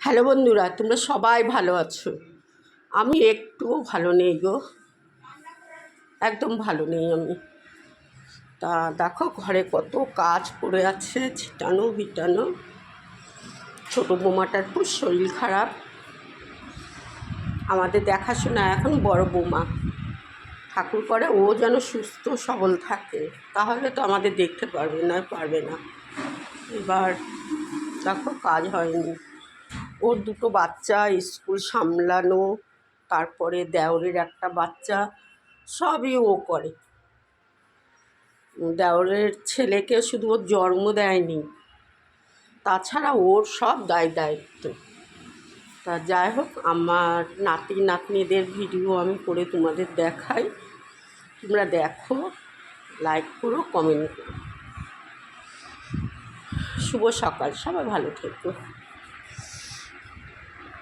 Hello বন্ধুরা, তোমরা সবাই ভালো আছো? আমি একটুও ভালো নেই গো, একদম ভালো নেই আমি। তা দেখো, ঘরে কত কাজ পড়ে আছে, ছিটানো ভিটানো। ছোটো বৌমাটার খুব শরীর খারাপ, আমাদের দেখাশোনা এখন বড় বৌমা। ঠাকুর করে ও যেন সুস্থ সবল থাকে, তাহলে তো আমাদের দেখতে পারবে না। এবার দেখো, কাজ হয়নি। ওর দুটো বাচ্চা, স্কুল সামলানো, তারপরে দেওরের একটা বাচ্চা, সবই ও করে। দেওরের ছেলেকে শুধু ওর জন্ম দেয়নি, তাছাড়া ওর সব দায়িত্ব। তা যাই হোক, আমার নাতি নাতনিদের ভিডিও আমি করে তোমাদের দেখাই, তোমরা দেখো, লাইক করো, কমেন্ট করো। শুভ সকাল, সবাই ভালো থেকো।